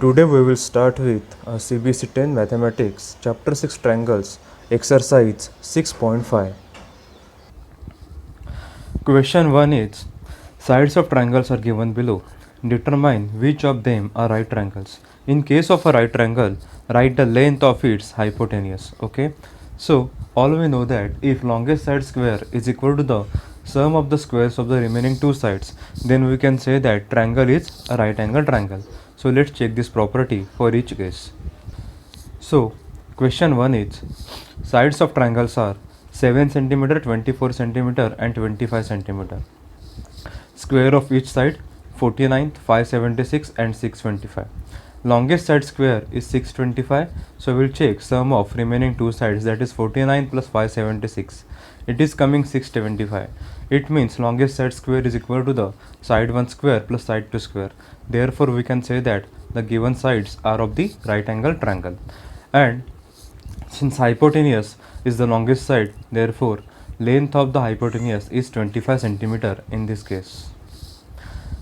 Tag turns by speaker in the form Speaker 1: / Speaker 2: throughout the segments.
Speaker 1: Today we will start with CBC 10 Mathematics, Chapter 6 Triangles, Exercise 6.5. Question 1 is, sides of triangles are given below. Determine which of them are right triangles. In case of a right triangle, write the length of its hypotenuse. Okay. So, all we know that if longest side square is equal to the sum of the squares of the remaining two sides, then we can say that triangle is a right angle triangle. So, let's check this property for each case. So, question 1 is, sides of triangles are 7 cm, 24 cm and 25 cm. Square of each side 49, 576 and 625. Longest side square is 625, so we'll check sum of remaining two sides, that is 49 plus 576. It is coming 675. It means longest side square is equal to the side 1 square plus side 2 square. Therefore we can say that the given sides are of the right angle triangle. And since hypotenuse is the longest side, therefore length of the hypotenuse is 25 cm in this case.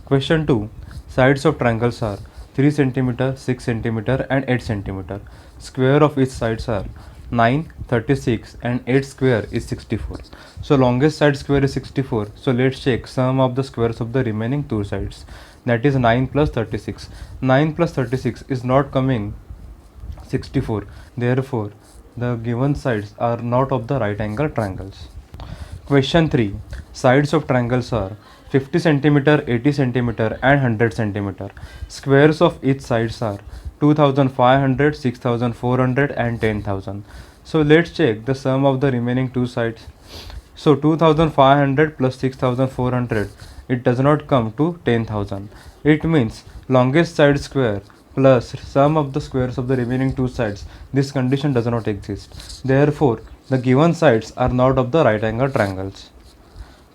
Speaker 1: Question 2. Sides of triangles are 3 cm, 6 cm and 8 cm. Square of each sides are 9, 36 and 8 square is 64. So longest side square is 64. So let's check sum of the squares of the remaining two sides. That is 9 plus 36. 9 plus 36 is not coming 64. Therefore, the given sides are not of the right angle triangles. Question 3. Sides of triangles are 50 cm, 80 cm and 100 cm. Squares of each sides are 2500, 6400 and 10,000. So let's check the sum of the remaining two sides. So 2500 plus 6400, it does not come to 10,000. It means longest side square plus sum of the squares of the remaining two sides. This condition does not exist. Therefore, the given sides are not of the right angle triangles.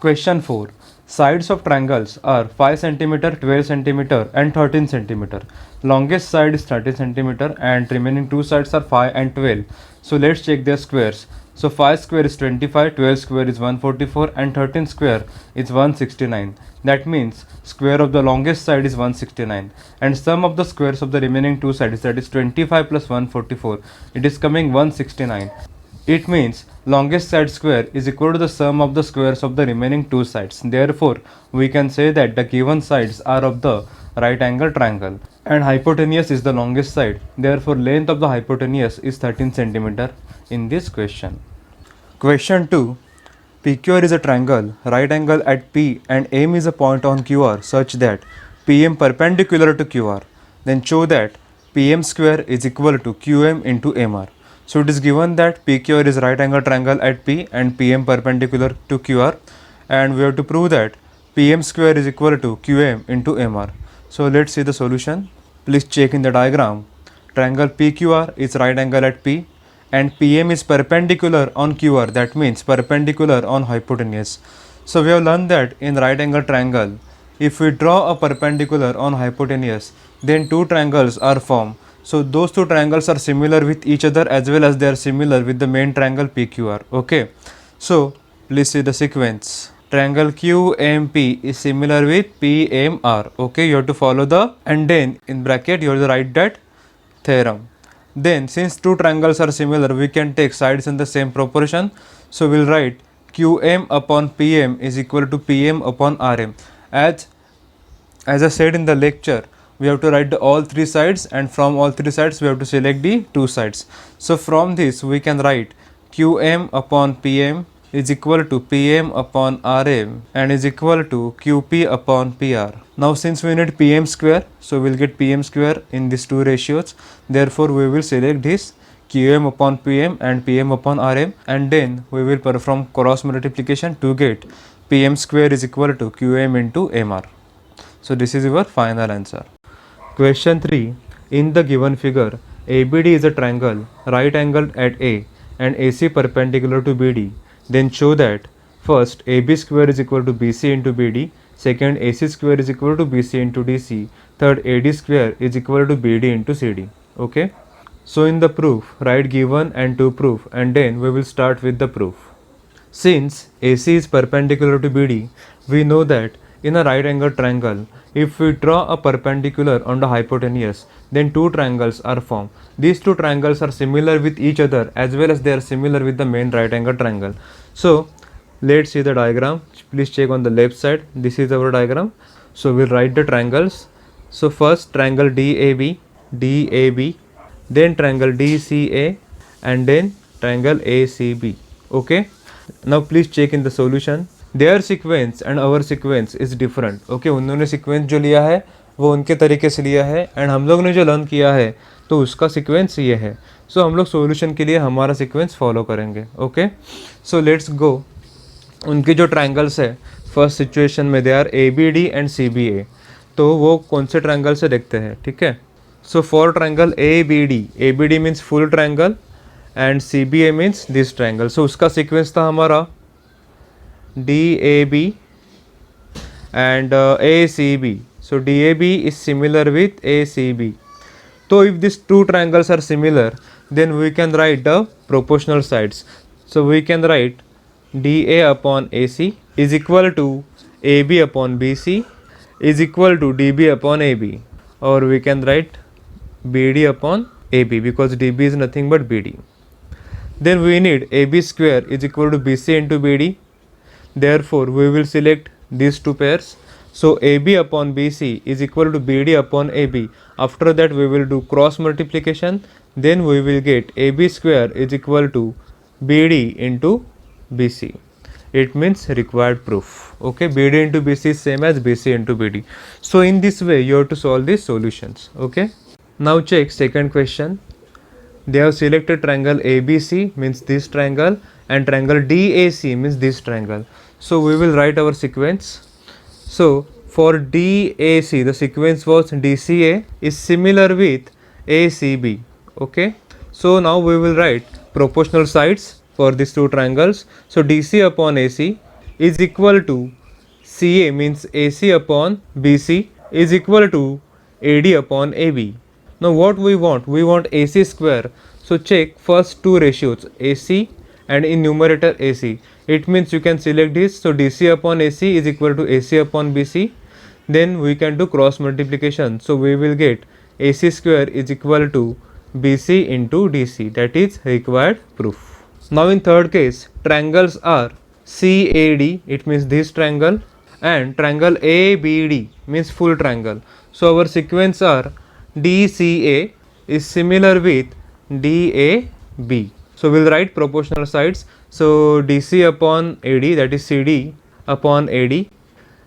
Speaker 1: Question 4. Sides of triangles are 5 cm, 12 cm and 13 cm. Longest side is 13 cm and remaining two sides are 5 and 12. So let's check their squares. So 5 square is 25, 12 square is 144 and 13 square is 169. That means square of the longest side is 169 and sum of the squares of the remaining two sides, that is 25 plus 144, it is coming 169. It means longest side square is equal to the sum of the squares of the remaining two sides. Therefore, we can say that the given sides are of the right angle triangle and hypotenuse is the longest side. Therefore, length of the hypotenuse is 13 cm in this question. Question 2. PQR is a triangle, right angle at P and M is a point on QR such that PM perpendicular to QR. Then show that PM square is equal to QM into MR. So it is given that PQR is right angle triangle at P and PM perpendicular to QR, and we have to prove that PM square is equal to QM into MR. So let's see the solution. Please check in the diagram. Triangle PQR is right angle at P and PM is perpendicular on QR, that means perpendicular on hypotenuse. So we have learned that in right angle triangle, if we draw a perpendicular on hypotenuse, then two triangles are formed. So those two triangles are similar with each other as well as they are similar with the main triangle PQR. Okay. So please see the sequence. Triangle QMP is similar with PMR. Okay, you have to follow the, and then in bracket you have to write that theorem. Then since two triangles are similar, we can take sides in the same proportion. So we'll write QM upon PM is equal to PM upon RM. As I said in the lecture, we have to write all three sides, and from all three sides we have to select the two sides. So from this we can write QM upon PM is equal to PM upon RM and is equal to QP upon PR. Now since we need PM square, so we'll get PM square in these two ratios. Therefore we will select this QM upon PM and PM upon RM, and then we will perform cross multiplication to get PM square is equal to QM into MR. So this is your final answer. Question 3. In the given figure, ABD is a triangle, right angled at A and AC perpendicular to BD. Then show that first AB square is equal to BC into BD, second AC square is equal to BC into DC, third AD square is equal to BD into CD. Okay. So in the proof, write given and to proof, and then we will start with the proof. Since AC is perpendicular to BD, we know that in a right angle triangle, if we draw a perpendicular on the hypotenuse, then two triangles are formed. These two triangles are similar with each other as well as they are similar with the main right angle triangle. So let's see the diagram. Please check on the left side. This is our diagram. So we'll write the triangles. So first triangle DAB, DAB, then triangle DCA, and then triangle ACB. Okay. Now please check in the solution. Their sequence and our sequence is different. Okay, उन्होंने sequence जो लिया है वो उनके तरीके से लिया है एंड हम लोग ने जो लर्न किया है तो उसका sequence ये है. सो हम लोग solution के लिए हमारा sequence follow करेंगे. Okay, so let's go. उनकी जो ट्रायंगल्स है फर्स्ट सिचुएशन में they are ABD and CBA. तो वो कौन से ट्रायंगल से देखते हैं, ठीक है. So for triangle ABD means full triangle and CBA means this triangle. So उसका सीक्वेंस था हमारा DAB and ACB. So DAB is similar with ACB. So if these two triangles are similar, then we can write the proportional sides. So we can write DA upon AC is equal to AB upon BC is equal to DB upon AB, or we can write BD upon AB because DB is nothing but BD. Then we need AB square is equal to BC into BD. Therefore we will select these two pairs. So AB upon BC is equal to BD upon AB. After that we will do cross multiplication. Then we will get AB square is equal to BD into BC. It means required proof. Okay, BD into BC is same as BC into BD. So in this way you have to solve these solutions. Okay, now check second question. They have selected triangle ABC means this triangle and triangle DAC means this triangle. So we will write our sequence. So for DAC the sequence was DCA is similar with ACB. Okay, so now we will write proportional sides for these two triangles. So DC upon AC is equal to CA means AC upon BC is equal to AD upon AB. Now what we want AC square. So check first two ratios AC and in numerator AC. It means you can select this. So DC upon AC is equal to AC upon BC. Then we can do cross multiplication. So we will get AC square is equal to BC into DC. That is required proof. Now in third case, triangles are CAD, it means this triangle, and triangle ABD means full triangle. So our sequence are DCA is similar with DAB. So we'll write proportional sides. So DC upon AD, that is CD upon AD,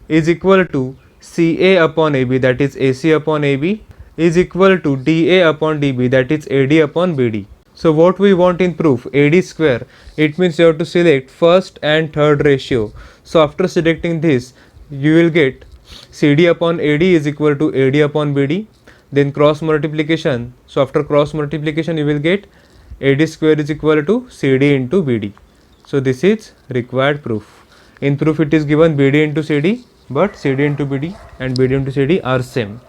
Speaker 1: is equal to CA upon AB, that is AC upon AB, is equal to DA upon DB, that is AD upon BD. So what we want in proof, AD square, it means you have to select first and third ratio. So after selecting this, you will get CD upon AD is equal to AD upon BD. Then cross multiplication. So after cross multiplication, you will get AD square is equal to CD into BD. So this is required proof. In proof it is given BD into CD, but CD into BD and BD into CD are same.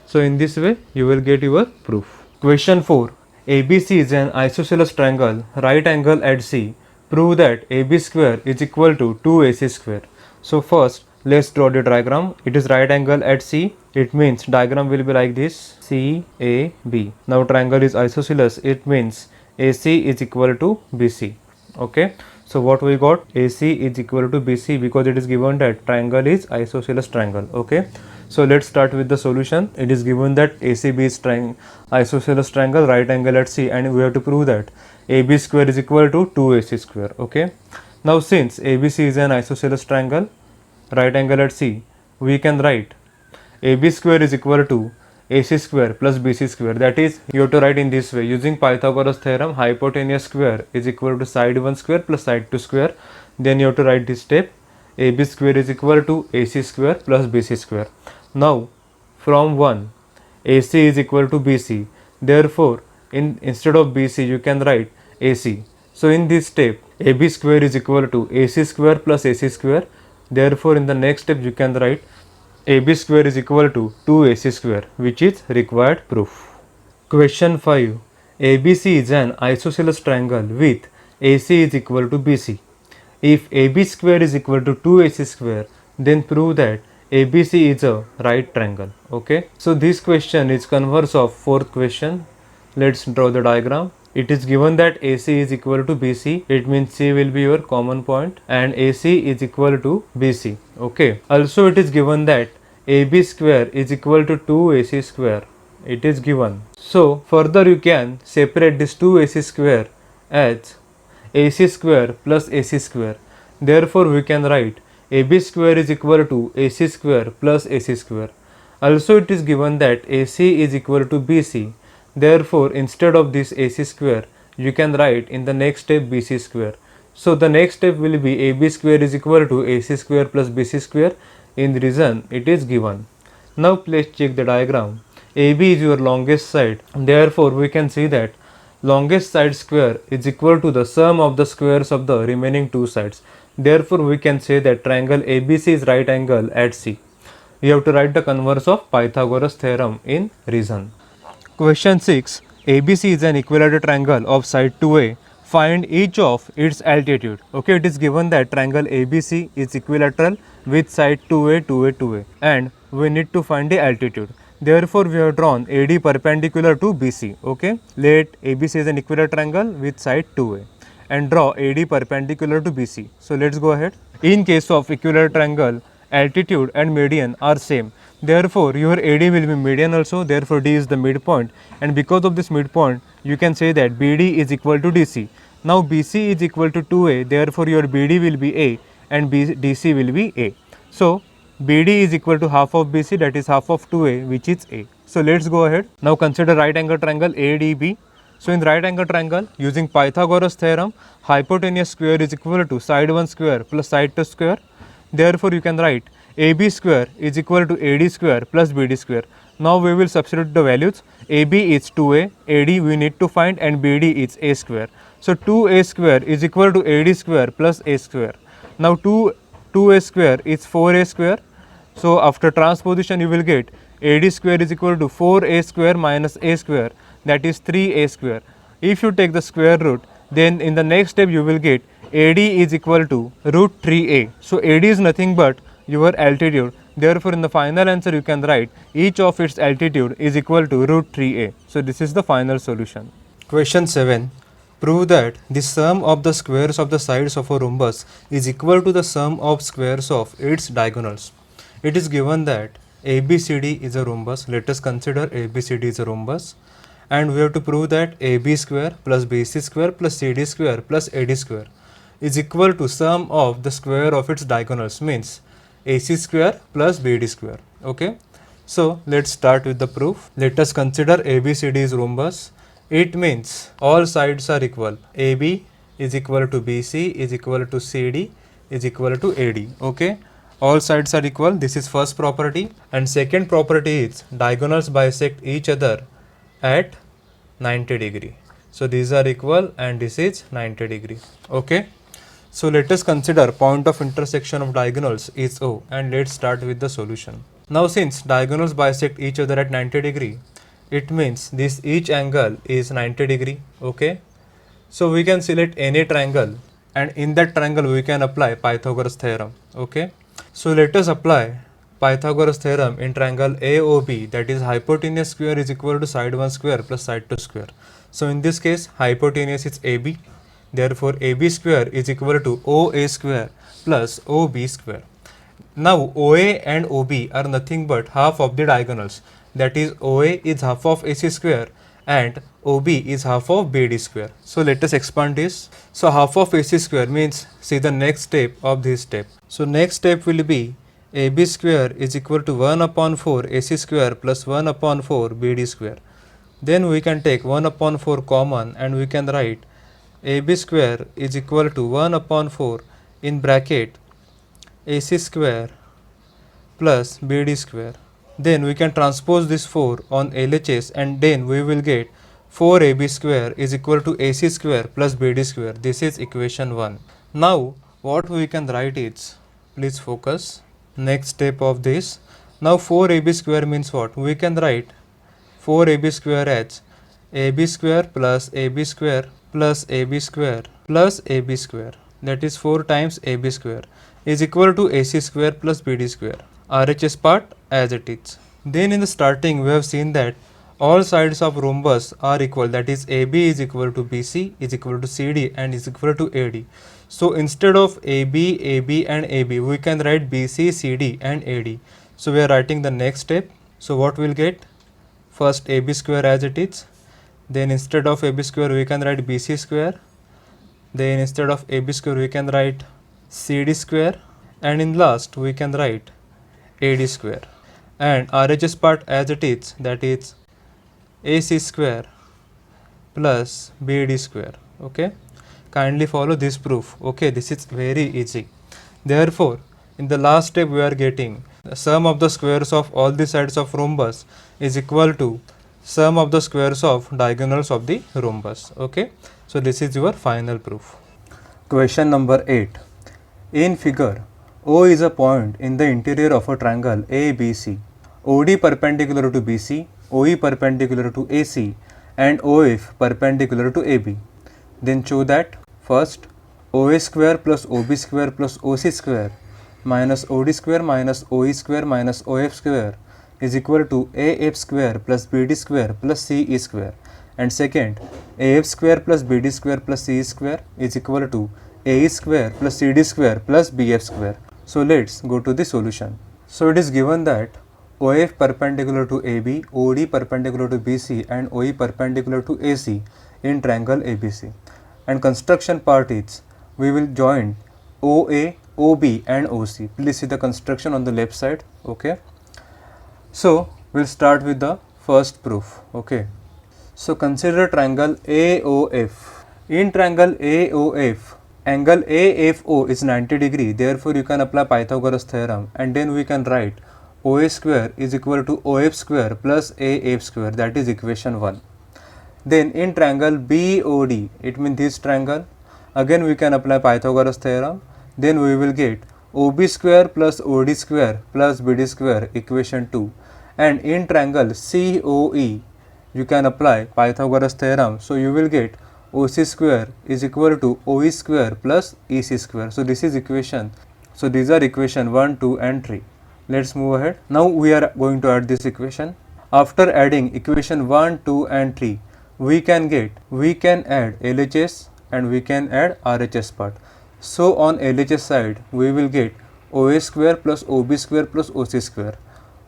Speaker 1: So in this way you will get your proof. Question 4. ABC is an isosceles triangle, right angle at C. Prove that AB square is equal to 2AC square. So first let's draw the diagram. It is right angle at C. It means diagram will be like this, CAB. Now triangle is isosceles. It means AC is equal to BC. Okay. So what we got, AC is equal to BC because it is given that triangle is isosceles triangle. Okay. So let's start with the solution. It is given that ACB is isosceles triangle, right angle at C, and we have to prove that AB square is equal to 2AC square. Okay. Now since ABC is an isosceles triangle, right angle at C, we can write AB square is equal to AC square plus BC square. That is, you have to write in this way using Pythagoras theorem, hypotenuse square is equal to side 1 square plus side 2 square. Then you have to write this step, AB square is equal to AC square plus BC square. Now from 1, AC is equal to BC. Therefore instead of BC you can write AC. So in this step, AB square is equal to AC square plus AC square. Therefore in the next step you can write AB square is equal to 2AC square, which is required proof. Question 5. ABC is an isosceles triangle with AC is equal to BC. If AB square is equal to 2AC square, then prove that ABC is a right triangle. Okay, so this question is converse of fourth question. Let's draw the diagram. It is given that AC is equal to BC. It means C will be your common point and AC is equal to BC. Okay. Also it is given that AB square is equal to 2AC square. It is given. So further you can separate this 2AC square as AC square plus AC square. Therefore we can write AB square is equal to AC square plus AC square. Also it is given that AC is equal to BC. Therefore instead of this AC square you can write in the next step BC square. So the next step will be AB square is equal to AC square plus BC square. In the reason it is given. Now please check the diagram. AB is your longest side. Therefore we can see that longest side square is equal to the sum of the squares of the remaining two sides. Therefore we can say that triangle ABC is right angle at C. You have to write the converse of Pythagoras theorem in reason. Question 6. ABC is an equilateral triangle of side 2A. Find each of its altitude. Okay, it is given that triangle ABC is equilateral with side 2A, 2A, 2A, and we need to find the altitude. Therefore, we have drawn AD perpendicular to BC. Okay, let ABC is an equilateral triangle with side 2A and draw AD perpendicular to BC. So let's go ahead. In case of equilateral triangle, altitude and median are same. Therefore, your AD will be median also. Therefore, D is the midpoint, and because of this midpoint, you can say that BD is equal to DC. Now BC is equal to 2A. Therefore, your BD will be A and DC will be A. So BD is equal to half of BC, that is half of 2A, which is A. So let's go ahead. Now consider right angle triangle ADB. So in right angle triangle, using Pythagoras theorem, hypotenuse square is equal to side 1 square plus side 2 square. Therefore you can write AB square is equal to AD square plus BD square. Now we will substitute the values. AB is 2A, AD we need to find, and BD is A square. So 2A square is equal to AD square plus A square. Now 2A square is 4A square. So after transposition you will get AD square is equal to 4A square minus A square, that is 3A square. If you take the square root, then in the next step you will get AD is equal to root 3A. So AD is nothing but your altitude. Therefore in the final answer you can write each of its altitude is equal to root 3A. So this is the final solution. Question 7. Prove that the sum of the squares of the sides of a rhombus is equal to the sum of squares of its diagonals. It is given that ABCD is a rhombus. Let us consider ABCD is a rhombus, and we have to prove that AB square plus BC square plus CD square plus AD square is equal to sum of the square of its diagonals, means AC square plus BD square. Okay, so let's start with the proof. Let us consider ABCD is rhombus. It means all sides are equal. AB is equal to BC is equal to CD is equal to AD. Okay, all sides are equal. This is first property, and second property is diagonals bisect each other at 90 degree. So these are equal and this is 90 degree. Okay, so let us consider point of intersection of diagonals is O, and let's start with the solution. Now since diagonals bisect each other at 90 degree, it means this each angle is 90 degree. Okay, so we can select any triangle, and in that triangle we can apply Pythagoras theorem. Okay, so let us apply Pythagoras theorem in triangle AOB, that is hypotenuse square is equal to side 1 square plus side 2 square. So in this case hypotenuse is AB, therefore AB square is equal to OA square plus OB square. Now OA and OB are nothing but half of the diagonals, that is OA is half of AC square and OB is half of BD square. So let us expand this. So half of AC square means, see the next step of this step. So next step will be AB square is equal to 1 upon 4 AC square plus 1 upon 4 BD square. Then we can take 1 upon 4 common, and we can write AB square is equal to 1 upon 4 in bracket AC square plus BD square. Then we can transpose this 4 on LHS, and then we will get 4AB square is equal to AC square plus BD square. This is equation 1. Now what we can write is, please focus, next step of this. Now 4AB square means what? We can write 4AB square as AB square plus AB square plus AB square plus AB square, that is 4 times AB square is equal to AC square plus BD square. RHS part as it is. Then in the starting we have seen that all sides of rhombus are equal, that is AB is equal to BC is equal to CD and is equal to AD. So instead of AB, AB and AB we can write BC, CD and AD. So we are writing the next step. So what we'll get? First AB square as it is. Then instead of AB square we can write BC square. Then instead of AB square we can write CD square. And in last we can write AD square. And RHS part as it is, that is AC square plus BD square. Okay, kindly follow this proof. Okay, this is very easy. Therefore in the last step we are getting the sum of the squares of all the sides of rhombus is equal to sum of the squares of diagonals of the rhombus. Okay, so this is your final proof. Question number 8. In figure, O is a point in the interior of a triangle ABC. OD perpendicular to BC, OE perpendicular to AC and OF perpendicular to AB. Then show that first OA square plus OB square plus OC square minus OD square minus OE square minus OF square is equal to AF square plus BD square plus CE square. And second, AF square plus BD square plus CE square is equal to AE square plus CD square plus BF square. So let's go to the solution. So it is given that OF perpendicular to AB, OD perpendicular to BC and OE perpendicular to AC in triangle ABC. And construction part is, we will join OA, OB and OC. Please see the construction on the left side. Okay. So we'll start with the first proof. Okay. So consider triangle AOF. In triangle AOF, angle AFO is 90 degree. Therefore you can apply Pythagoras theorem and then we can write OA square is equal to OF square plus AF square, that is equation 1. Then in triangle BOD, it means this triangle, again we can apply Pythagoras theorem. Then we will get OB square plus OD square plus BD square, equation 2. And in triangle COE, you can apply Pythagoras theorem. So you will get OC square is equal to OE square plus EC square. So this is equation. So these are equation 1, 2 and 3. Let's move ahead. Now we are going to add this equation. After adding equation 1, 2 and 3, we can add LHS and we can add RHS part. So on LHS side, we will get OA square plus OB square plus OC square,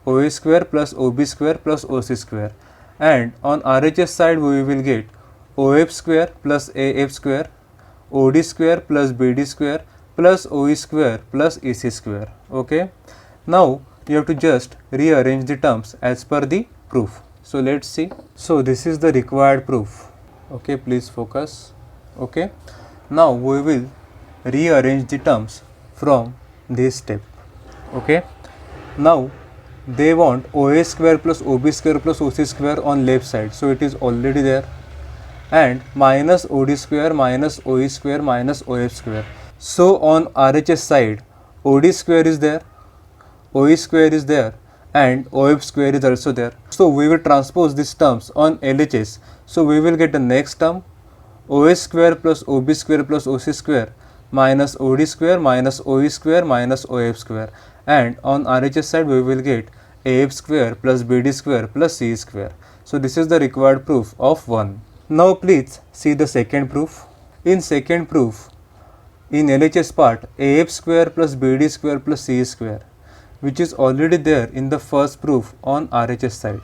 Speaker 1: OA square plus OB square plus OC square. And on RHS side, we will get OF square plus AF square, OD square plus BD square plus OE square plus EC square. Okay. Now you have to just rearrange the terms as per the proof. So let's see. So this is the required proof. Okay, please focus. Okay. Now we will rearrange the terms from this step. Okay. Now they want OA square plus OB square plus OC square on left side. So it is already there. And minus OD square minus OE square minus OF square. So on RHS side, OD square is there, OE square is there and OF square is also there. So we will transpose these terms on LHS. So we will get the next term OA square plus OB square plus OC square minus OD square minus OE square minus OF square. And on RHS side we will get AF square plus BD square plus C square. So this is the required proof of 1. Now please see the second proof. In second proof, in LHS part, AF square plus BD square plus C square, which is already there in the first proof on RHS side,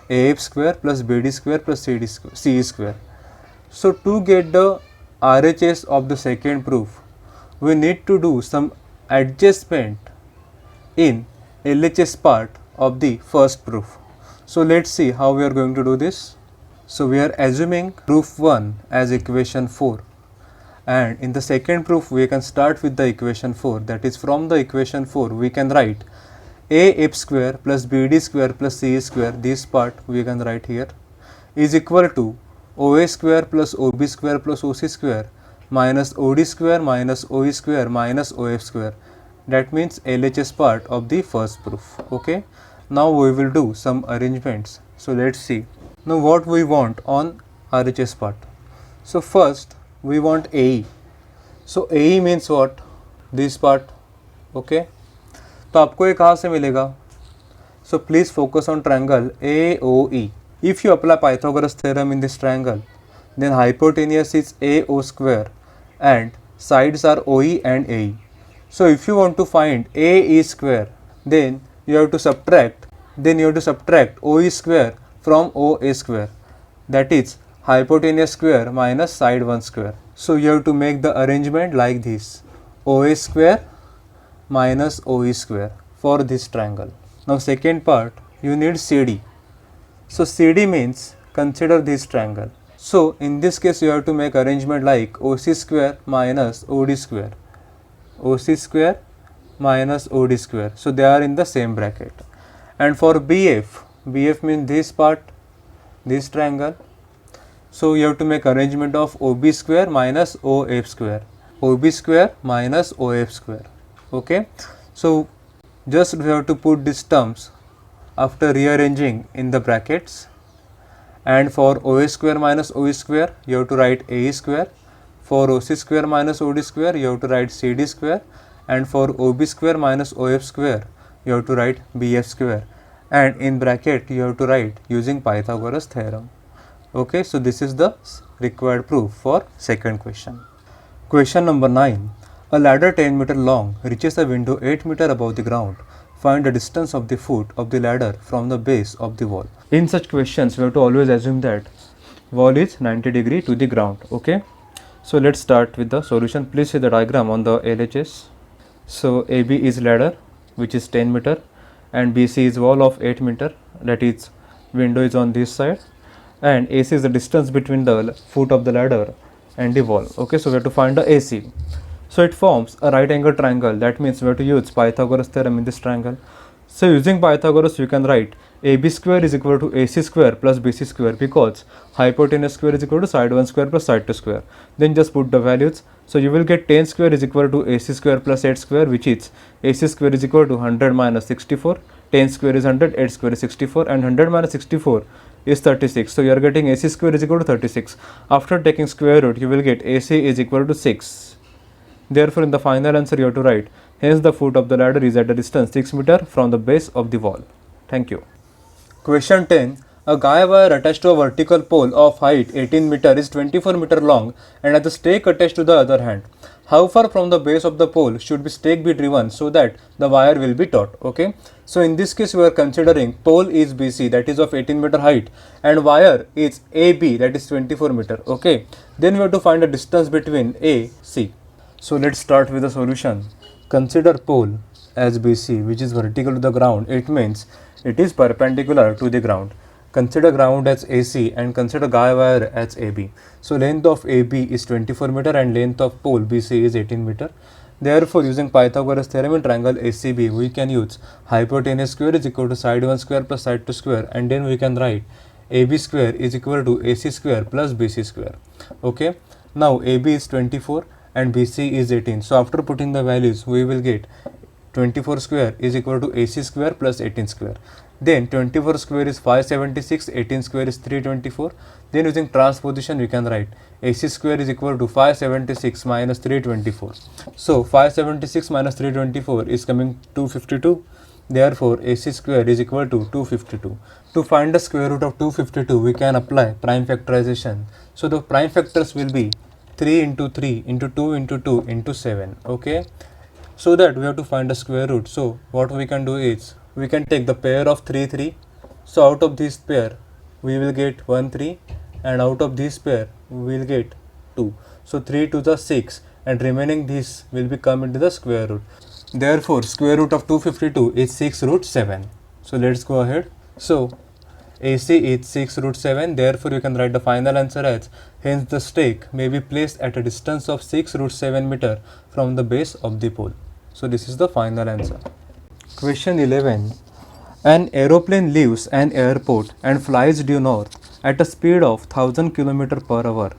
Speaker 1: AF square plus BD square plus C square. So to get the RHS of the second proof, we need to do some adjustment in LHS part of the first proof. So let's see how we are going to do this. So we are assuming proof 1 as equation 4. And in the second proof, we can start with the equation 4. That is, from the equation 4, we can write AF square plus BD square plus C square, this part we can write here, is equal to OA square plus OB square plus OC square minus OD square minus OE square minus OF square. That means LHS part of the first proof. Okay. Now we will do some arrangements. So let's see. Now what we want on RHS part. So first we want AE. So AE means what? This part. Okay. तो आपको ये कहाँ से मिलेगा? So please focus on triangle AOE. If you apply Pythagoras theorem in this triangle, then hypotenuse is AO square and sides are OE and AE. So if you want to find AE square, then you have to subtract OE square from OA square. That is hypotenuse square minus side 1 square. So you have to make the arrangement like this: OA square minus OE square for this triangle. Now second part, you need CD. So CD means consider this triangle. So in this case you have to make arrangement like OC square minus OD square. OC square minus OD square. So they are in the same bracket. And for BF means this part, this triangle. So you have to make arrangement of OB square minus OF square. OB square minus OF square. Okay. So just we have to put these terms after rearranging in the brackets. And for OA square minus OE square, you have to write AE square. For OC square minus OD square, you have to write CD square. And for OB square minus OF square, you have to write BF square. And in bracket, you have to write using Pythagoras theorem. Okay, so this is the required proof for second question. Question number 9. A ladder 10 meter long reaches a window 8 meter above the ground. Find the distance of the foot of the ladder from the base of the wall. In such questions, we have to always assume that wall is 90 degree to the ground. Okay. So let's start with the solution. Please see the diagram on the LHS. So AB is ladder which is 10 meter and BC is wall of 8 meter, that is window is on this side, and AC is the distance between the foot of the ladder and the wall. Okay, so we have to find the AC. So it forms a right angle triangle. That means we have to use Pythagoras theorem in this triangle. So using Pythagoras, you can write AB square is equal to AC square plus BC square, because hypotenuse square is equal to side 1 square plus side 2 square. Then just put the values. So you will get 10 square is equal to AC square plus 8 square, which is AC square is equal to 100 minus 64. 10 square is 100, 8 square is 64, and 100 minus 64 is 36. So you are getting AC square is equal to 36. After taking square root, you will get AC is equal to 6. Therefore, in the final answer you have to write, hence the foot of the ladder is at a distance 6 meter from the base of the wall. Thank you. Question 10. A guy wire attached to a vertical pole of height 18 meter is 24 meter long and has a stake attached to the other hand. How far from the base of the pole should the stake be driven so that the wire will be taut? Okay. So in this case we are considering pole is BC, that is of 18 meter height, and wire is AB, that is 24 meter. Okay. Then we have to find the distance between AC. So let's start with the solution. Consider pole as BC, which is vertical to the ground. It means it is perpendicular to the ground. Consider ground as AC and consider guy wire as AB. So length of AB is 24 meter and length of pole BC is 18 meter. Therefore, using Pythagoras theorem in triangle ACB, we can use hypotenuse square is equal to side 1 square plus side 2 square, and then we can write AB square is equal to AC square plus BC square. Okay. Now AB is 24 and BC is 18. So after putting the values, we will get 24 square is equal to AC square plus 18 square. Then 24 square is 576, 18 square is 324. Then using transposition, we can write AC square is equal to 576 minus 324. So 576 minus 324 is coming 252. Therefore, AC square is equal to 252. To find the square root of 252, we can apply prime factorization. So the prime factors will be 3 into 3 into 2 into 2 into 7. Okay. So that we have to find the square root. So what we can do is, we can take the pair of 3, 3. So out of this pair, we will get 1, 3. And out of this pair, we will get 2. So 3 to the 6. And remaining this will be come into the square root. Therefore, square root of 252 is 6 root 7. So let's go ahead. So AC is 6 root 7. Therefore, you can write the final answer as, hence the stake may be placed at a distance of 6 root 7 meter from the base of the pole. So this is the final answer. Question 11. An aeroplane leaves an airport and flies due north at a speed of 1000 km per hour.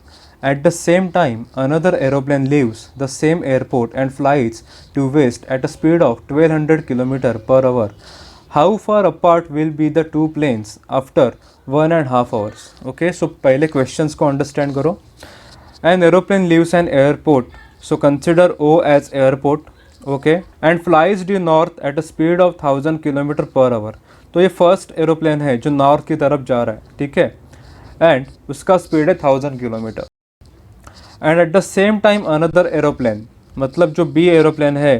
Speaker 1: At the same time, another aeroplane leaves the same airport and flies due west at a speed of 1200 km per hour. How far apart will be the two planes after 1.5 hours? Okay, so पहले questions को understand करो. An aeroplane leaves an airport. So consider O as airport. Okay, and flies due north at a speed of 1000 kilometre per hour. तो ये first aeroplane है जो north की तरफ जा रहा है, ठीक है, एंड उसका स्पीड है 1000 kilometre. And at the same time another aeroplane, मतलब जो बी एरोप्लेन है,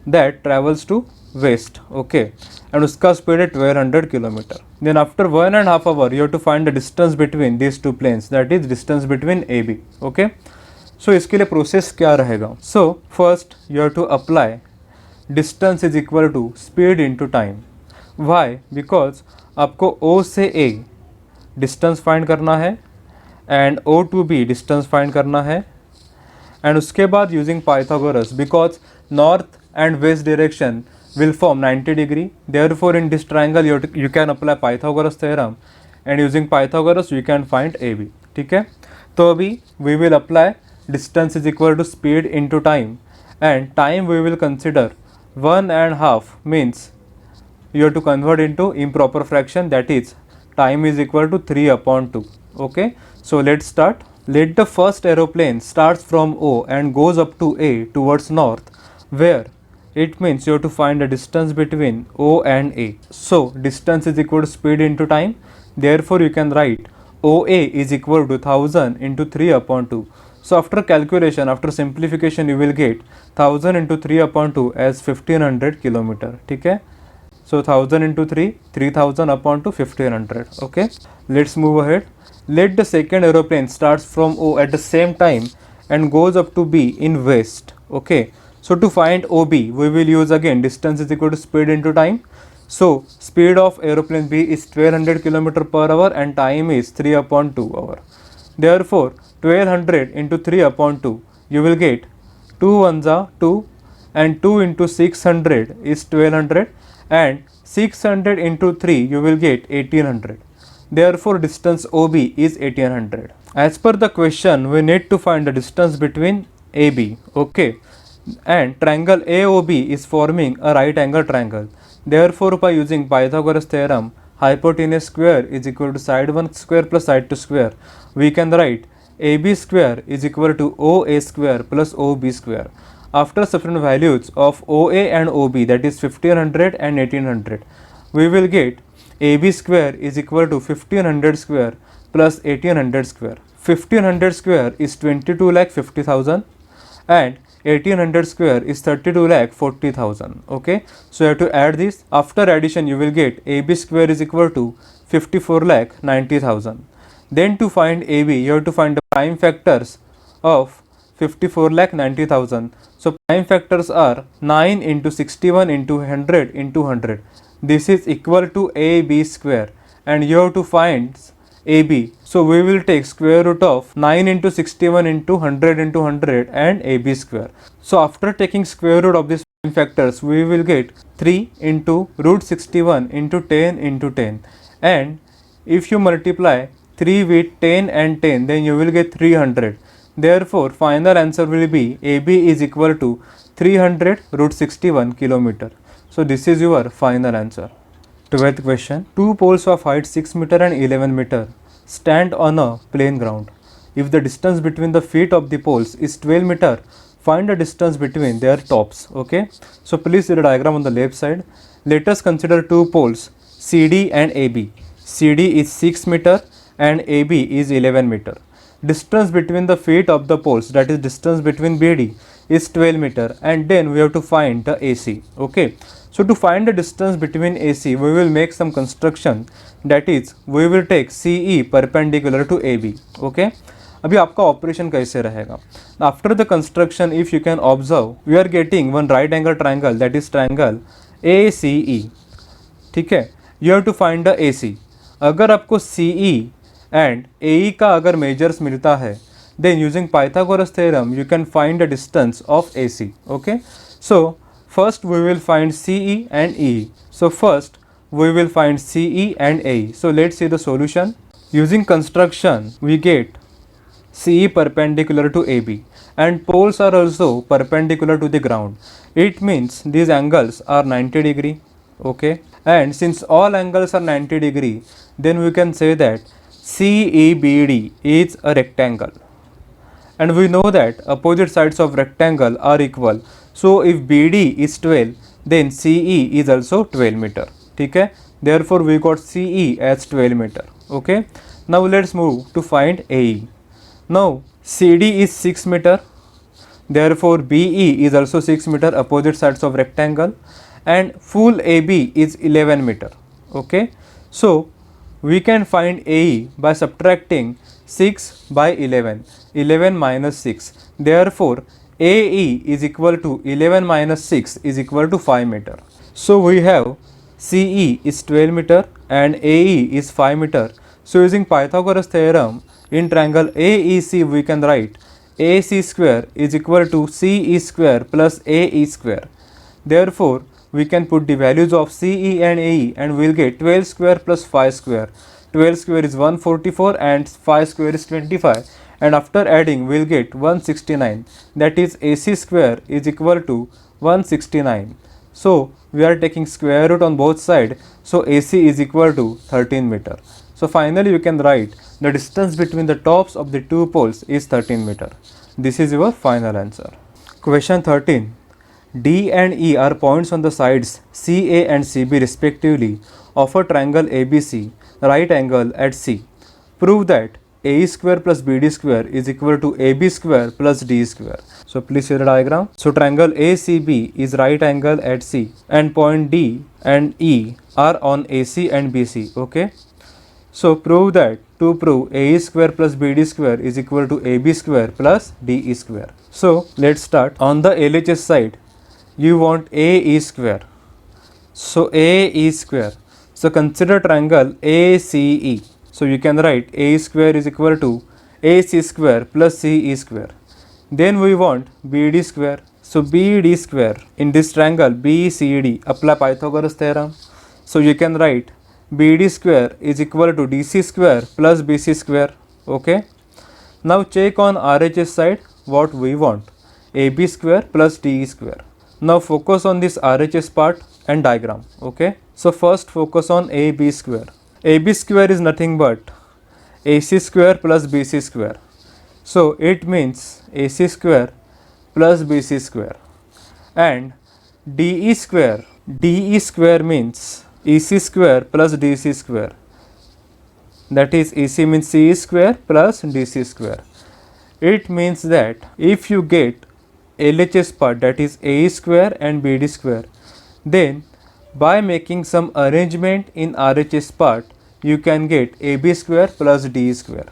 Speaker 1: that travels to west, okay, and उसका स्पीड है 1200 kilometre. Then after 1.5 hour you have to find the distance between these two planes, that is distance between A B, okay. So इसके लिए process क्या रहेगा? So first you have to apply distance is equal to speed into time. Why? Because आपको O से A distance find करना है and O to B distance find करना है, एंड उसके बाद using Pythagoras, because north and west direction will form 90 degree, therefore in this triangle you can apply Pythagoras theorem, and using Pythagoras you can find AB, ठीक है। तो अभी we will apply distance is equal to speed into time, and time we will consider 1.5, means you have to convert into improper fraction, that is time is equal to 3/2, okay। So let's start. Let the first aeroplane starts from O and goes up to A towards north, where it means you have to find the distance between O and A. So distance is equal to speed into time, therefore you can write OA is equal to 1000 into 3/2. So after calculation, after simplification, you will get 1000 into 3/2 as 1500 kilometer, ठीक है। So 1000 into 3, 3000/1500, okay। Let's move ahead. Let the second aeroplane starts from O at the same time and goes up to B in west, okay। So to find OB, we will use again distance is equal to speed into time. So speed of aeroplane B is 1200 km per hour and time is 3/2 hour. Therefore 1200 into 3/2, you will get 2 ones are 2, and 2 into 600 is 1200, and 600 into 3 you will get 1800. Therefore distance OB is 1800. As per the question, we need to find the distance between AB, okay, and triangle AOB is forming a right angle triangle. Therefore by using Pythagoras theorem, hypotenuse square is equal to side 1 square plus side 2 square, we can write AB square is equal to OA square plus OB square. After substituting values of OA and OB, that is 1500 and 1800, we will get AB square is equal to 1500 square plus 1800 square. 1500 square is 22,50,000 and 1800 square is 32,40,000, okay। So you have to add this. After addition you will get AB square is equal to 54,90,000. Then to find AB you have to find the prime factors of 54,90,000. So prime factors are 9 into 61 into 100 into 100. This is equal to AB square, and you have to find AB. So we will take square root of 9 into 61 into 100 into 100 and AB square. So after taking square root of these factors, we will get 3 into root 61 into 10 into 10. And if you multiply 3 with 10 and 10, then you will get 300. Therefore final answer will be AB is equal to 300 root 61 kilometer. So this is your final answer. 12th question. Two poles of height 6 meter and 11 meter stand on a plain ground. If the distance between the feet of the poles is 12 meter, find the distance between their tops, okay। So please see the diagram on the left side. Let us consider two poles CD and AB. CD is 6 meter and AB is 11 meter. Distance between the feet of the poles, that is distance between BD, is 12 meter, and then we have to find the AC, okay। So to find the distance between AC, we will make some construction, that is we will take CE perpendicular to AB, okay। अभी आपका operation कैसे रहेगा? After the construction, if you can observe, we are getting one right angle triangle, that is triangle ACE, ठीक है। You have to find the AC. अगर आपको CE and AE का अगर मेजर्स मिलता है, then using Pythagoras theorem you can find the distance of AC, okay। So first we will find CE and EE. So first we will find CE and AE. So let's see the solution. Using construction we get CE perpendicular to AB, and poles are also perpendicular to the ground. It means these angles are 90 degree, okay, and since all angles are 90 degree, then we can say that CEBD is a rectangle, and we know that opposite sides of rectangle are equal. So if BD is 12, then CE is also 12 meter. ठीक है, therefore we got CE as 12 meter. Okay, now let's move to find AE. Now CD is 6 meter, therefore BE is also 6 meter, opposite sides of rectangle, and full AB is 11 meter. Okay, so we can find AE by subtracting 6 by 11, 11 minus 6. Therefore AE is equal to 11 minus 6 is equal to 5 meter. So we have CE is 12 meter and AE is 5 meter. So using Pythagoras theorem, in triangle AEC we can write AC square is equal to CE square plus AE square. Therefore we can put the values of CE and AE and we'll get 12 square plus 5 square. 12 square is 144 and 5 square is 25, and after adding we'll get 169, that is AC square is equal to 169. So we are taking square root on both sides, so AC is equal to 13 meter. So finally you can write the distance between the tops of the two poles is 13 meter. This is your final answer. Question 13. D and E are points on the sides CA and CB respectively of a triangle ABC, right angle at C. Prove that AE square plus BD square is equal to AB square plus D square. So please see the diagram. So triangle ACB is right angle at C and point D and E are on AC and BC. Okay. So prove that, to prove AE square plus BD square is equal to AB square plus DE square. So let's start. On the LHS side, you want AE square. So AE square. So consider triangle ACE. So you can write AE square is equal to AC square plus CE square. Then we want BD square. So BD square. In this triangle BCD, apply Pythagoras theorem. So you can write BD square is equal to DC square plus BC square. Okay. Now check on RHS side what we want. AB square plus DE square. Now focus on this RHS part and diagram. Okay. So first focus on AB square. AB square is nothing but AC square plus BC square. So it means AC square plus BC square. And DE square. DE square means EC square plus DC square. That is EC means CE square plus DC square. It means that if you get LHS part, that is AE square and BD square, then by making some arrangement in RHS part, you can get AB square plus DE square.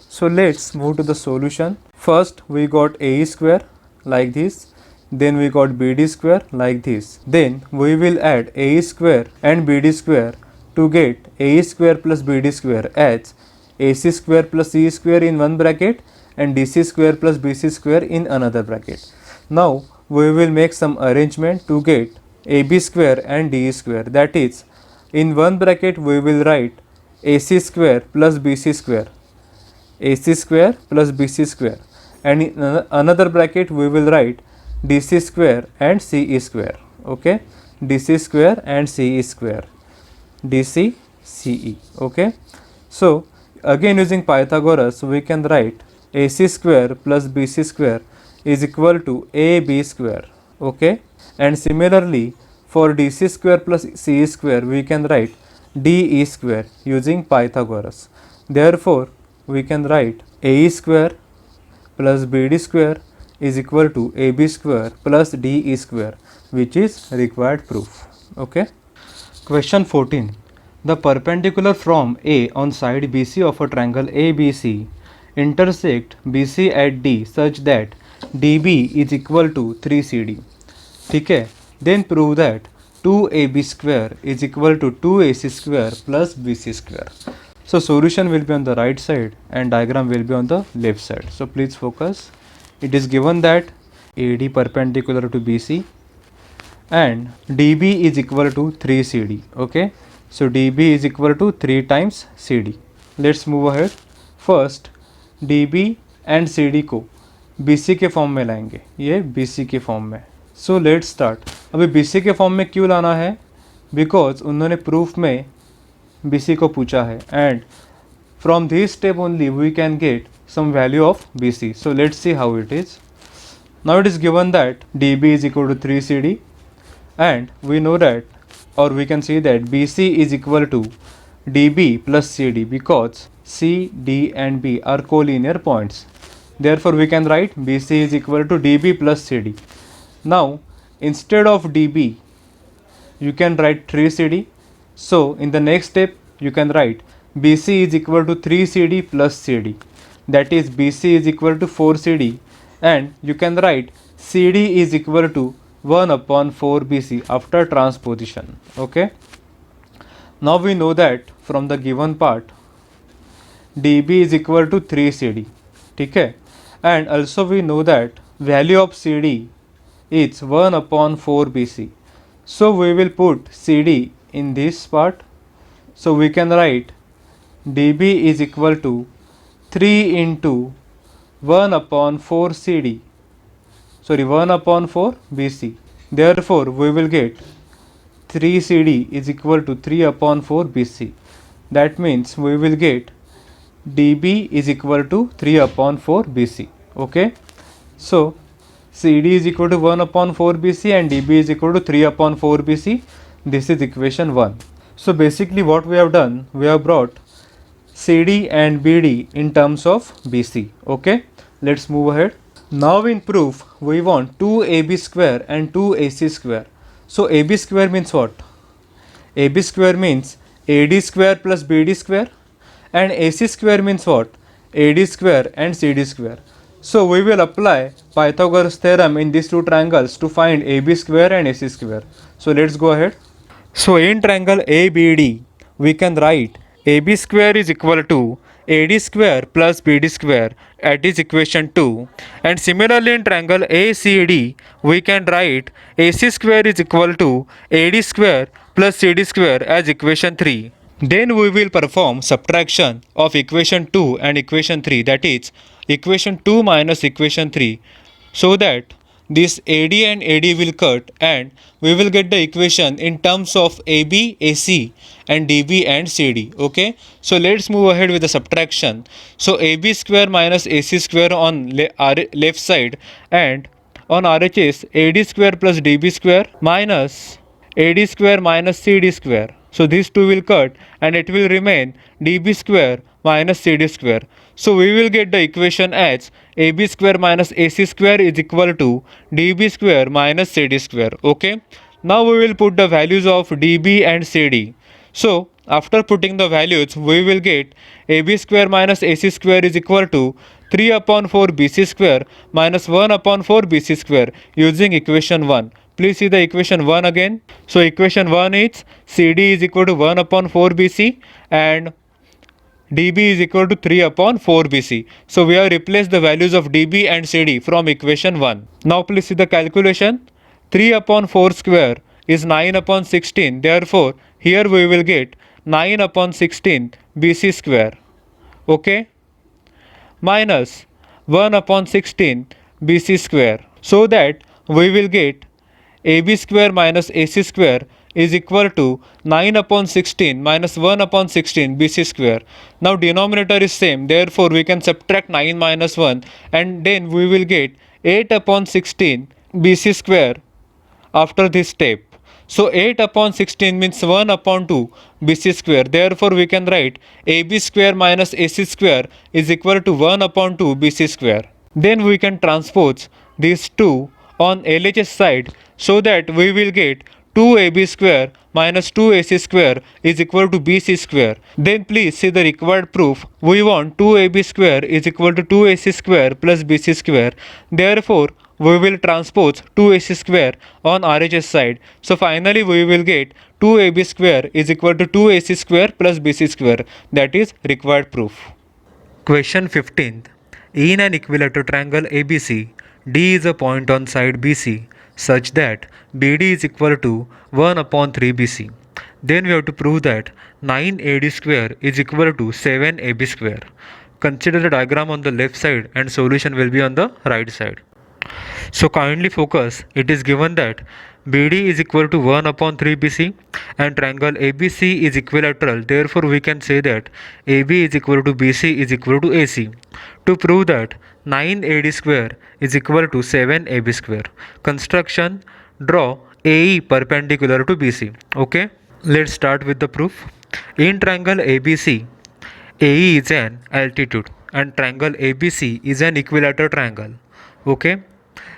Speaker 1: So let's move to the solution. First we got AE square like this. Then we got BD square like this. Then we will add AE square and BD square to get AE square plus BD square as AC square plus CE square in one bracket and DC square plus BC square in another bracket. Now we will make some arrangement to get AB square and DE square. That is, in one bracket we will write AC square plus BC square, AC square plus BC square, and in another bracket we will write DC square and CE square. Okay, DC square and CE square, DC CE. Okay, so again using Pythagoras we can write AC square plus BC square is equal to AB square. Okay, and similarly for DC square plus CE square we can write DE square using Pythagoras. Therefore we can write AE square plus BD square is equal to AB square plus DE square, which is required proof. Okay. Question 14. The perpendicular from A on side BC of a triangle ABC intersect BC at D such that DB is equal to 3CD. ठीक है. Then prove that 2AB square is equal to 2AC square plus BC square. So solution will be on the right side and diagram will be on the left side. So please focus. It is given that AD perpendicular to BC and DB is equal to 3CD. Okay. So DB is equal to 3 times CD. Let's move ahead. First DB and CD को BC के form में लाएंगे. ये BC के form में. So let's start. अभी BC के form में क्यों लाना है? Because उन्होंने प्रूफ में BC को पूछा है and from this step only we can get some value of BC. So let's see how it is. Now it is given that DB is equal to 3CD, and we know that, or we can say that BC is equal to DB plus CD because C, D and B are collinear points. Therefore we can write BC is equal to DB plus CD. Now instead of DB you can write 3CD. So in the next step you can write BC is equal to 3CD plus CD, that is BC is equal to 4CD, and you can write CD is equal to 1 upon 4 BC after transposition. Okay, now we know that from the given part DB is equal to 3CD. Okay, and also we know that value of CD is 1 upon 4 BC. So we will put CD in this part. So we can write DB is equal to 3 into 1 upon 4 CD, 1 upon 4 BC. Therefore we will get 3 CD is equal to 3 upon 4 BC. That means we will get DB is equal to 3 upon 4 BC. Okay, so CD is equal to 1 upon 4 BC and DB is equal to 3 upon 4 BC. This is equation 1. So basically what we have done, we have brought CD and BD in terms of BC. Okay, let's move ahead. Now in proof we want 2AB square and 2AC square. So AB square means what? AB square means AD square plus BD square, and AC square means what? AD square and CD square. So we will apply Pythagoras theorem in these two triangles to find AB square and AC square. So let's go ahead. So in triangle ABD we can write AB square is equal to AD square plus BD square, that is equation 2, and similarly in triangle ACD we can write AC square is equal to AD square plus CD square as equation 3. Then we will perform subtraction of equation 2 and equation 3, that is equation 2 minus equation 3, so that this AD and AD will cut and we will get the equation in terms of AB, AC and DB and CD. Okay, so let's move ahead with the subtraction. So AB square minus AC square on left side, and on RHS AD square plus DB square minus AD square minus CD square. So these two will cut and it will remain DB square minus CD square. So we will get the equation as AB square minus AC square is equal to DB square minus CD square. Okay, now we will put the values of DB and CD. So after putting the values we will get AB square minus AC square is equal to 3 upon 4 BC square minus 1 upon 4 BC square using equation 1. Please see the equation 1 again. So equation 1 is CD is equal to 1 upon 4 BC and DB is equal to 3 upon 4 BC. So we have replaced the values of DB and CD from equation 1. Now please see the calculation. 3 upon 4 square is 9 upon 16. Therefore here we will get 9 upon 16 BC square. Okay, minus 1 upon 16 BC square, so that we will get AB square minus AC square is equal to 9 upon 16 minus 1 upon 16 BC square. Now denominator is same, therefore we can subtract 9 minus 1 and then we will get 8 upon 16 BC square after this step. So 8 upon 16 means 1 upon 2 BC square. Therefore we can write AB square minus AC square is equal to 1 upon 2 BC square. Then we can transpose these two on LHS side, so that we will get 2AB square minus 2AC square is equal to BC square. Then please see the required proof. We want 2AB square is equal to 2AC square plus BC square. Therefore we will transpose 2AC square on RHS side. So finally we will get 2AB square is equal to 2AC square plus BC square. That is required proof. Question 15th. In an equilateral triangle ABC, D is a point on side BC such that BD is equal to 1 upon 3 BC. Then we have to prove that 9AD square is equal to 7AB square. Consider the diagram on the left side and solution will be on the right side.
Speaker 2: So kindly focus, it is given that BD is equal to 1 upon 3 BC and triangle ABC is equilateral. Therefore, we can say that AB is equal to BC is equal to AC. To prove that 9AD square is equal to 7AB square. Construction, draw AE perpendicular to BC. Okay, let's start with the proof. In triangle ABC, AE is an altitude and triangle ABC is an equilateral triangle. Okay,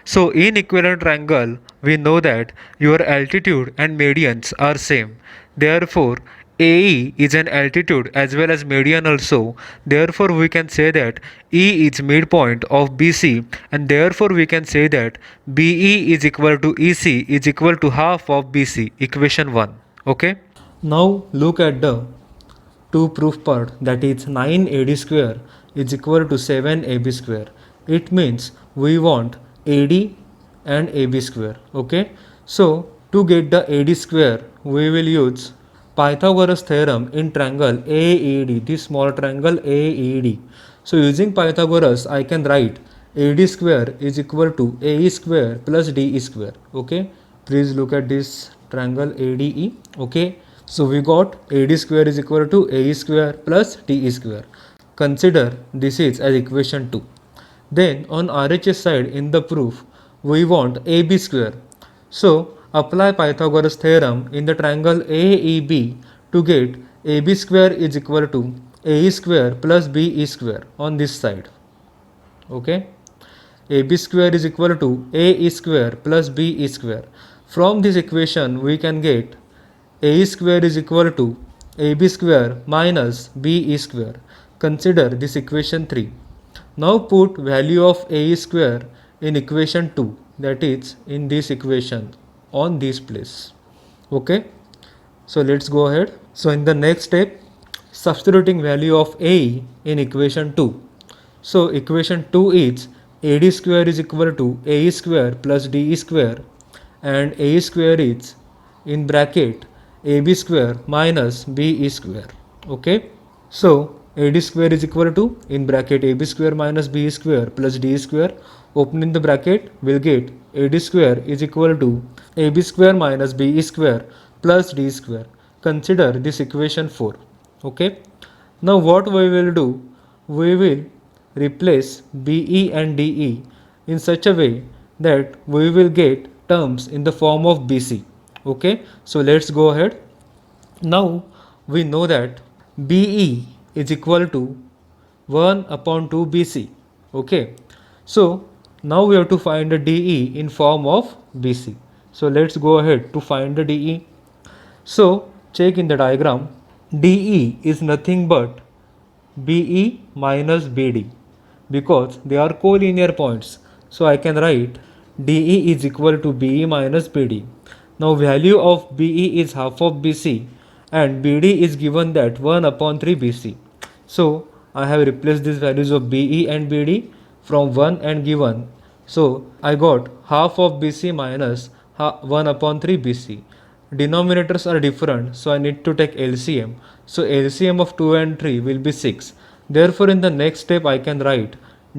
Speaker 2: so in equilateral triangle we know that your altitude and medians are same. Therefore AE is an altitude as well as median also. Therefore we can say that E is midpoint of BC, and therefore we can say that BE is equal to EC is equal to half of BC. Equation 1. Okay. Now look at the two proof part, that is 9AD square is equal to 7AB square. It means we want AD and AB square. Okay, so to get the AD square we will use Pythagoras theorem in triangle AED, this small triangle AED. So using Pythagoras I can write AD square is equal to AE square plus DE square. Okay, please look at this triangle ADE. Okay, so we got AD square is equal to AE square plus DE square. Consider this is as equation 2. Then on RHS side in the proof we want AB square. So apply Pythagoras theorem in the triangle AEB to get AB square is equal to AE square plus BE square on this side. Okay, AB square is equal to AE square plus BE square. From this equation we can get AE square is equal to AB square minus BE square. Consider this equation 3. Now put value of AE square in equation 2, that is in this equation on this place. Okay, so let's go ahead. So in the next step, substituting value of AE in equation 2. So equation 2 is AD square is equal to AE square plus DE square, and AE square is in bracket AB square minus BE square. Okay, so AD square is equal to in bracket AB square minus BE square plus DE square. Opening the bracket will get AD square is equal to AB square minus BE square plus D square. Consider this equation 4. Okay, now what we will do, we will replace BE and DE in such a way that we will get terms in the form of BC. Okay, so let's go ahead. Now we know that BE is equal to 1 upon 2 BC. Okay, so now we have to find the DE in form of BC. So let's go ahead to find the DE. So check in the diagram, DE is nothing but BE minus BD because they are collinear points. So I can write DE is equal to BE minus BD. Now value of BE is half of BC and BD is given that 1 upon 3 BC. So I have replaced these values of BE and BD from 1 and given. So I got half of BC minus 1 upon 3 BC. Denominators are different, so I need to take LCM. So LCM of 2 and 3 will be 6. Therefore in the next step I can write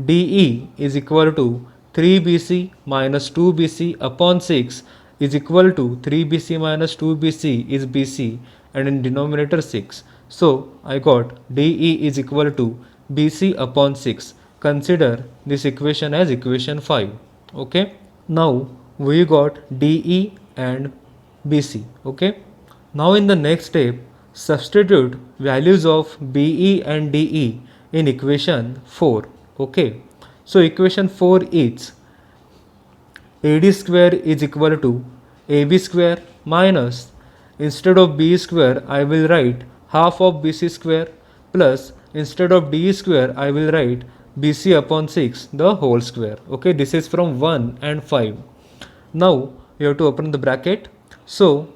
Speaker 2: DE is equal to 3 BC minus 2 BC upon 6 is equal to 3 BC minus 2 BC is BC, and in denominator 6. So I got DE is equal to BC upon 6. Consider this equation as equation 5. Okay, now we got DE and BC. Okay, now in the next step, substitute values of BE and DE in equation 4. Okay, so equation 4 is AD square is equal to AB square minus, instead of B square I will write half of BC square plus, instead of D square I will write BC upon 6 the whole square. Okay, this is from 1 and 5. Now you have to open the bracket. So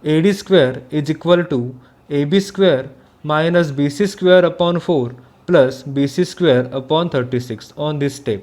Speaker 2: AD square is equal to AB square minus BC square upon 4 plus BC square upon 36 on this step.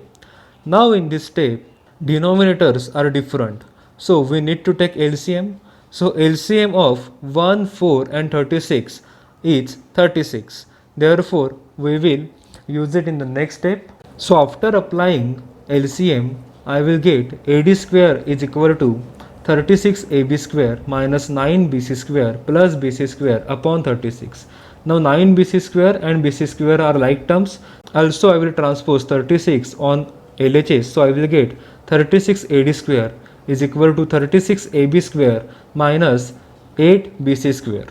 Speaker 2: Now in this step denominators are different, so we need to take LCM. So LCM of 1, 4 and 36 is 36. Therefore we will use it in the next step. So after applying LCM I will get AD square is equal to 36 AB square minus 9 BC square plus BC square upon 36. Now 9 BC square and BC square are like terms. Also I will transpose 36 on LHS, so I will get 36 AD square is equal to 36 AB square minus 8 BC square.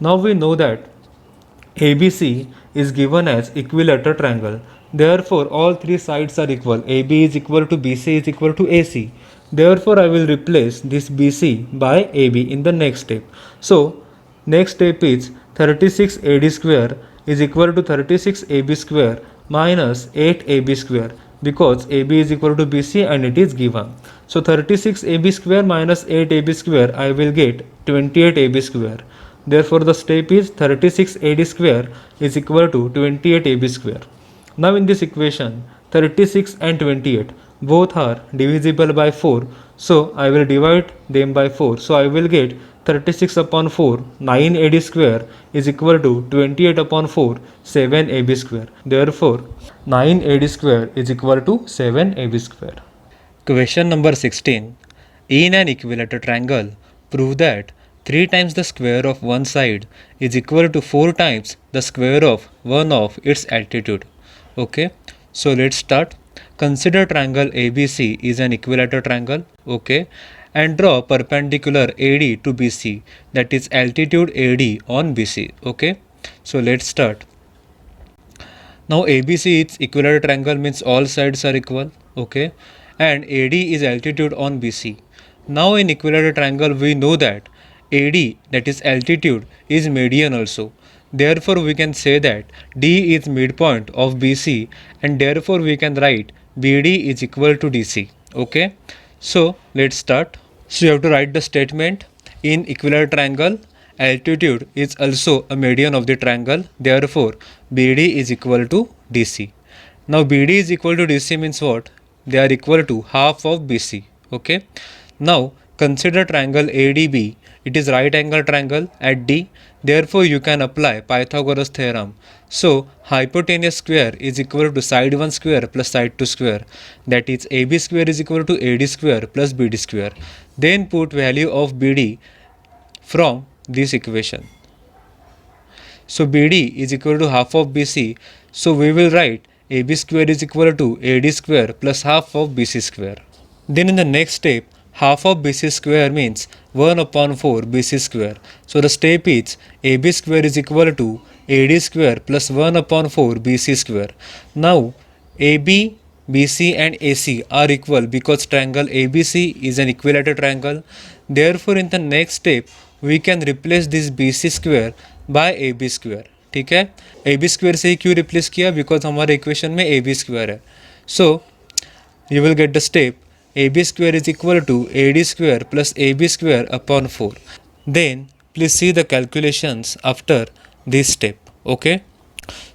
Speaker 2: Now we know that ABC is given as equilateral triangle. Therefore, all three sides are equal. AB is equal to BC is equal to AC. Therefore, I will replace this BC by AB in the next step. So, next step is 36 AD square is equal to 36 AB square minus 8 AB square, because AB is equal to BC and it is given. So, 36 AB square minus 8 AB square, I will get 28 AB square. Therefore, the step is 36 AD square is equal to 28 AB square. Now in this equation, 36 and 28 both are divisible by 4. So I will divide them by 4. So I will get 36 upon 4, 9 AD square is equal to 28 upon 4, 7 AB square. Therefore, 9 AD square is equal to 7 AB square. Question number 16. In an equilateral triangle, prove that 3 times the square of one side is equal to 4 times the square of one of its altitude. Okay, so let's start. Consider triangle ABC is an equilateral triangle. Okay, and draw perpendicular AD to BC, that is altitude AD on BC. Okay, so let's start. Now ABC is equilateral triangle means all sides are equal, okay, and AD is altitude on BC. Now in equilateral triangle we know that AD, that is altitude, is median also. Therefore we can say that D is midpoint of BC, and therefore we can write BD is equal to DC. Okay, so let's start. So you have to write the statement: in equilateral triangle, altitude is also a median of the triangle, therefore BD is equal to DC. Now BD is equal to DC means what? They are equal to half of BC. Okay. Now consider triangle ADB. It is right angle triangle at D. Therefore you can apply Pythagoras theorem. So hypotenuse square is equal to side 1 square plus side 2 square. That is AB square is equal to AD square plus BD square. Then put value of BD from this equation. So BD is equal to half of BC. So we will write AB square is equal to AD square plus half of BC square. Then in the next step, half of BC square means 1 upon 4 BC square. So the step is AB square is equal to AD square plus 1 upon 4 BC square. Now AB, BC and AC are equal because triangle ABC is an equilateral triangle. Therefore in the next step we can replace this BC square by AB square. ठीक है, AB square से ही क्यों replace किया? Because हमारे equation में AB square है. So you will get the step AB square is equal to AD square plus AB square upon 4. Then please see the calculations after this step. Okay,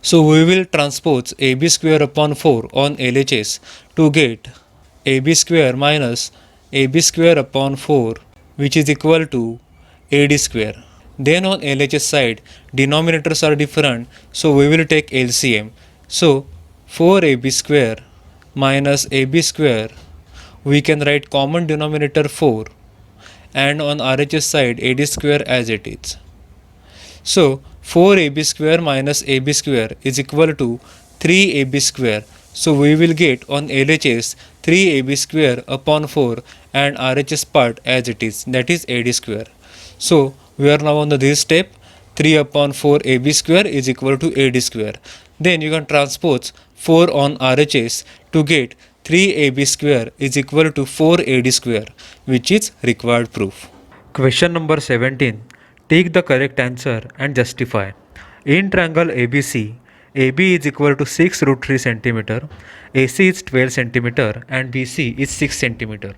Speaker 2: so we will transpose AB square upon 4 on LHS to get AB square minus AB square upon 4, which is equal to AD square. Then on LHS side, denominators are different, so we will take LCM. So 4AB square minus AB square, we can write common denominator 4, and on RHS side AD square as it is. So 4AB square minus AB square is equal to 3AB square. So we will get on LHS 3AB square upon 4 and RHS part as it is, that is AD square. So we are now on this step. 3 upon 4 AB square is equal to AD square. Then you can transpose 4 on RHS to get 3AB square is equal to 4AD square, which is required proof. Question number 17. Take the correct answer and justify. In triangle ABC, AB is equal to 6 root 3 centimeter, AC is 12 centimeter and BC is 6 centimeter.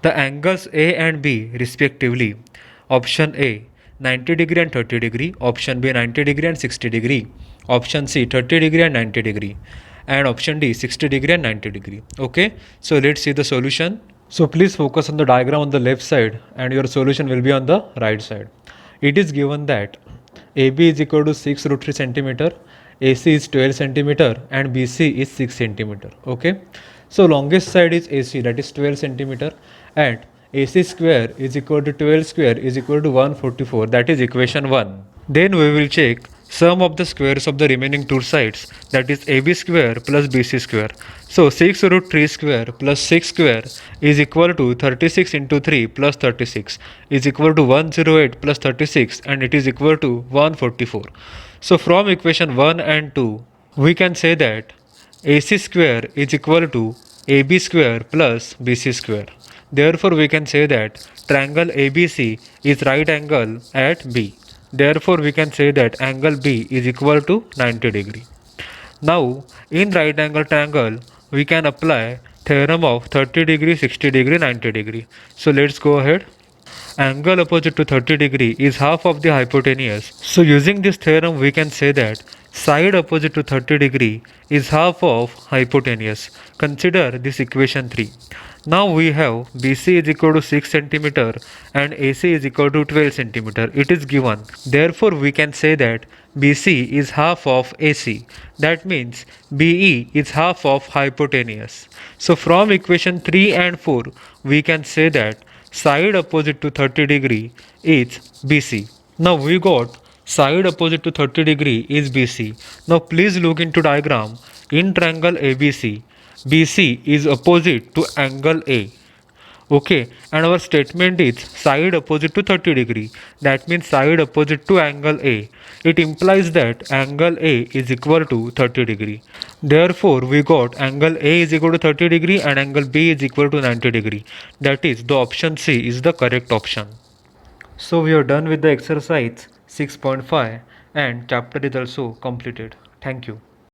Speaker 2: The angles A and B respectively, option A 90 degree and 30 degree, option B 90 degree and 60 degree, option C 30 degree and 90 degree, and option D 60 degree and 90 degree. Okay, so let's see the solution. So please focus on the diagram on the left side and your solution will be on the right side. It is given that AB is equal to 6 root 3 centimeter, AC is 12 centimeter and BC is 6 centimeter. Okay, So longest side is AC, that is 12 centimeter, and AC square is equal to 12 square is equal to 144, that is equation 1. Then we will check sum of the squares of the remaining two sides, that is AB square plus BC square. So 6 root 3 square plus 6 square is equal to 36 into 3 plus 36 is equal to 108 plus 36, and it is equal to 144. So from equation 1 and 2 we can say that AC square is equal to AB square plus BC square. Therefore we can say that triangle ABC is right angle at B. Therefore we can say that angle B is equal to 90 degree. Now in right angle triangle we can apply theorem of 30 degree, 60 degree, 90 degree. So let's go ahead. Angle opposite to 30 degree is half of the hypotenuse. So using this theorem we can say that side opposite to 30 degree is half of hypotenuse. Consider this equation 3. Now we have BC is equal to 6 centimeter and AC is equal to 12 centimeter. It is given. Therefore we can say that BC is half of AC. That means BE is half of hypotenuse. So from equation 3 and 4 we can say that side opposite to 30 degree is BC. Now we got side opposite to 30 degree is BC. Now please look into diagram. In triangle ABC, BC is opposite to angle A. Okay, and our statement is side opposite to 30 degree. That means side opposite to angle A. It implies that angle A is equal to 30 degree. Therefore, we got angle A is equal to 30 degree and angle B is equal to 90 degree. That is, the option C is the correct option. So we are done with the exercise 6.5 and chapter is also completed. Thank you.